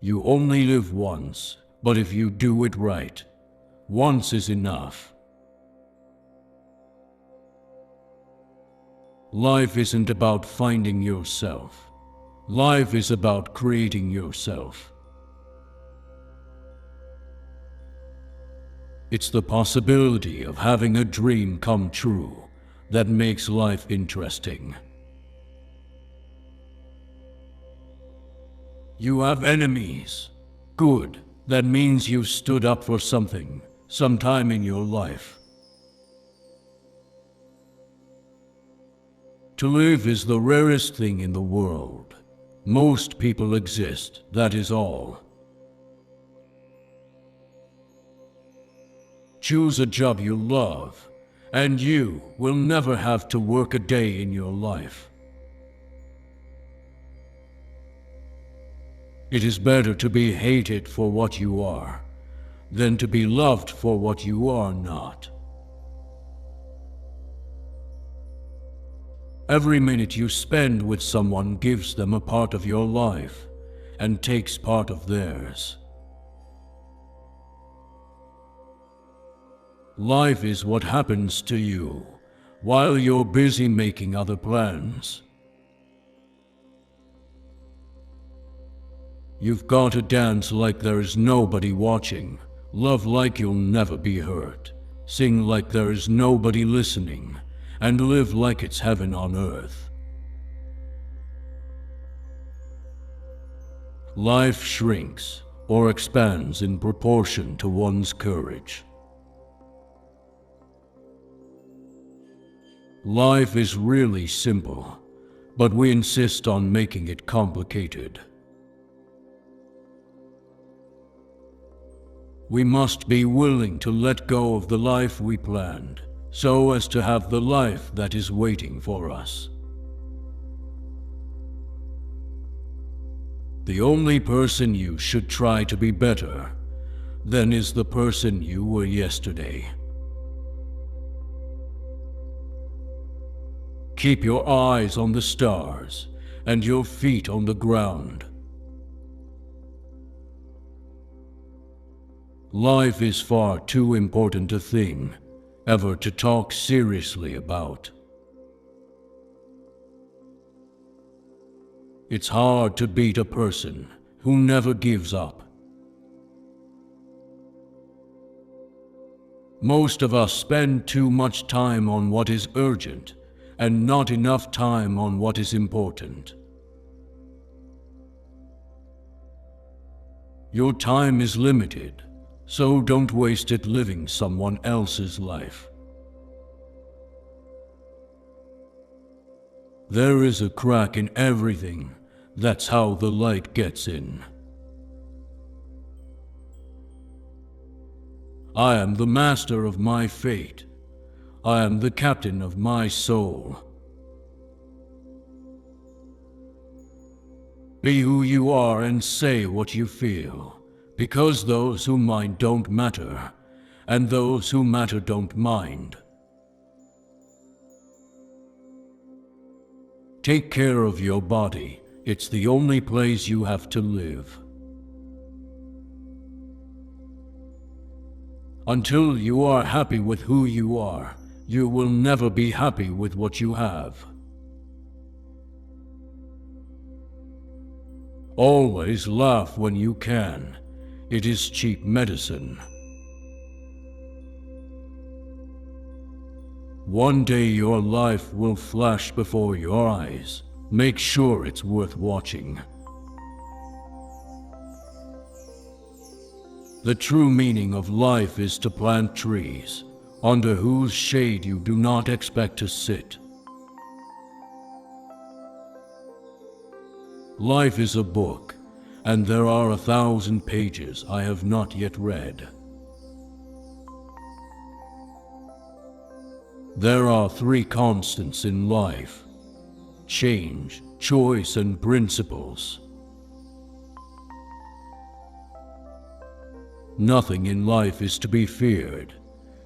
You only live once, but if you do it right, once is enough. Life isn't about finding yourself. Life is about creating yourself. It's the possibility of having a dream come true that makes life interesting. You have enemies. Good. That means you stood up for something, sometime in your life. To live is the rarest thing in the world. Most people exist, that is all. Choose a job you love, and you will never have to work a day in your life. It is better to be hated for what you are than to be loved for what you are not. Every minute you spend with someone gives them a part of your life and takes part of theirs. Life is what happens to you while you're busy making other plans. You've got to dance like there is nobody watching, love like you'll never be hurt, sing like there is nobody listening, and live like it's heaven on earth. Life shrinks or expands in proportion to one's courage. Life is really simple, but we insist on making it complicated. We must be willing to let go of the life we planned, so as to have the life that is waiting for us. The only person you should try to be better than is the person you were yesterday. Keep your eyes on the stars and your feet on the ground. Life is far too important a thing ever to talk seriously about. It's hard to beat a person who never gives up. Most of us spend too much time on what is urgent and not enough time on what is important. Your time is limited, so don't waste it living someone else's life. There is a crack in everything. That's how the light gets in. I am the master of my fate. I am the captain of my soul. Be who you are and say what you feel, because those who mind don't matter, and those who matter don't mind. Take care of your body. It's the only place you have to live. Until you are happy with who you are, you will never be happy with what you have. Always laugh when you can. It is cheap medicine. One day your life will flash before your eyes. Make sure it's worth watching. The true meaning of life is to plant trees, under whose shade you do not expect to sit. Life is a book, and there are 1,000 pages I have not yet read. There are 3 constants in life: change, choice, and principles. Nothing in life is to be feared.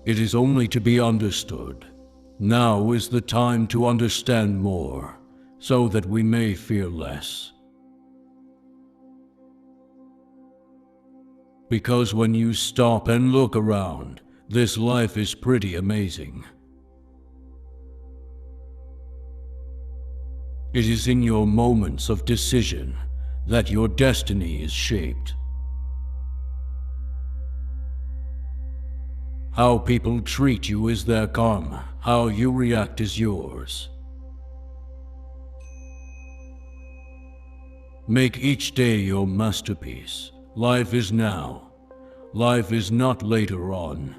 It is only to be understood. Now is the time to understand more, so that we may fear less. Because when you stop and look around, this life is pretty amazing. It is in your moments of decision that your destiny is shaped. How people treat you is their karma. How you react is yours. Make each day your masterpiece. Life is now. Life is not later on.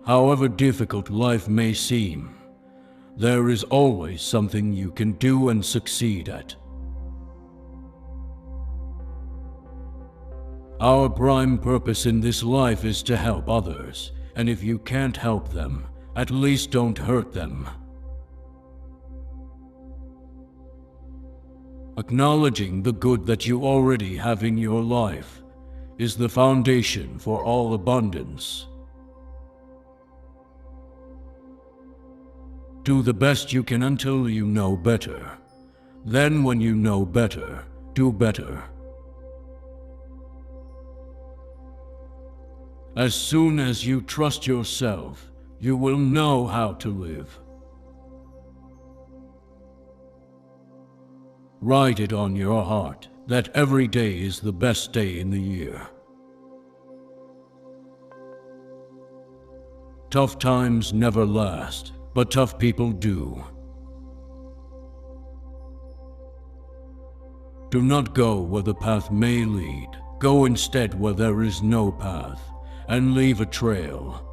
However difficult life may seem, there is always something you can do and succeed at. Our prime purpose in this life is to help others, and if you can't help them, at least don't hurt them. Acknowledging the good that you already have in your life is the foundation for all abundance. Do the best you can until you know better. Then when you know better, do better. As soon as you trust yourself, you will know how to live. Write it on your heart that every day is the best day in the year. Tough times never last, but tough people do. Do not go where the path may lead. Go instead where there is no path, and leave a trail.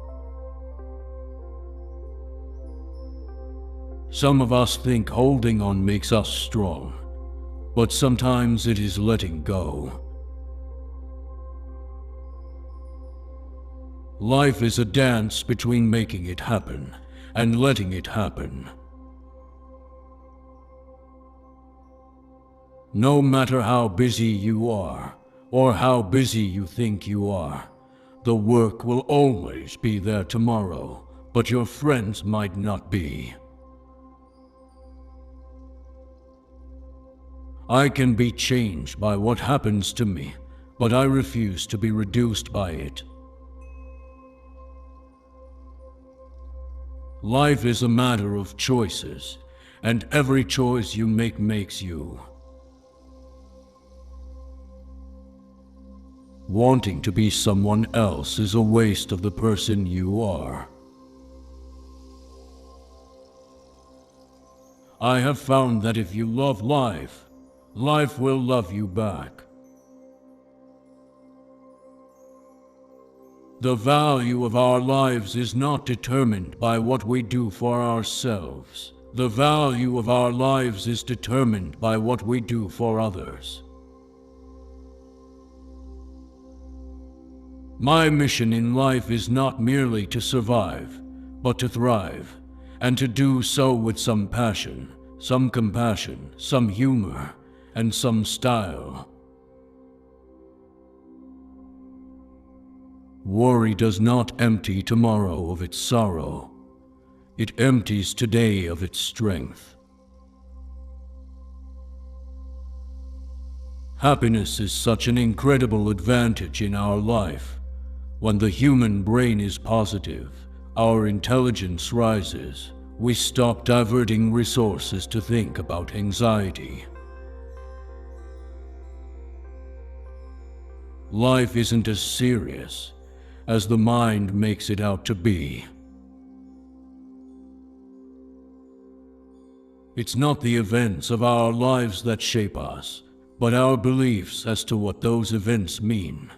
Some of us think holding on makes us strong, but sometimes it is letting go. Life is a dance between making it happen and letting it happen. No matter how busy you are, or how busy you think you are, the work will always be there tomorrow, but your friends might not be. I can be changed by what happens to me, but I refuse to be reduced by it. Life is a matter of choices, and every choice you make makes you. Wanting to be someone else is a waste of the person you are. I have found that if you love life, life will love you back. The value of our lives is not determined by what we do for ourselves. The value of our lives is determined by what we do for others. My mission in life is not merely to survive, but to thrive, and to do so with some passion, some compassion, some humor, and some style. Worry does not empty tomorrow of its sorrow. It empties today of its strength. Happiness is such an incredible advantage in our life. When the human brain is positive, our intelligence rises. We stop diverting resources to think about anxiety. Life isn't as serious as the mind makes it out to be. It's not the events of our lives that shape us, but our beliefs as to what those events mean.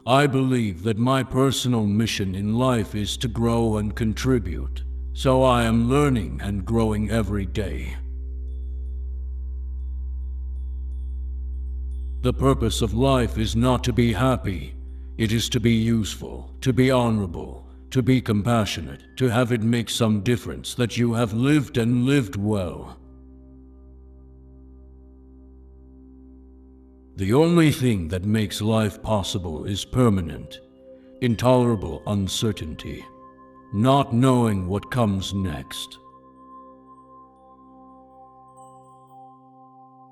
I believe that my personal mission in life is to grow and contribute, so I am learning and growing every day. The purpose of life is not to be happy, it is to be useful, to be honorable, to be compassionate, to have it make some difference that you have lived and lived well. The only thing that makes life possible is permanent, intolerable uncertainty, not knowing what comes next.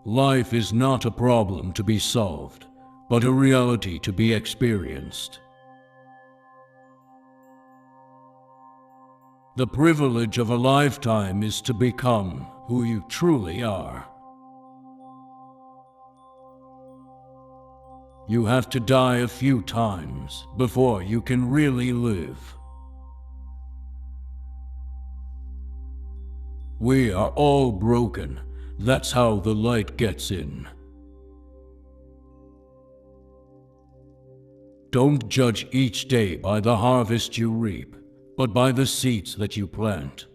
Life is not a problem to be solved, but a reality to be experienced. The privilege of a lifetime is to become who you truly are. You have to die a few times before you can really live. We are all broken. That's how the light gets in. Don't judge each day by the harvest you reap, but by the seeds that you plant.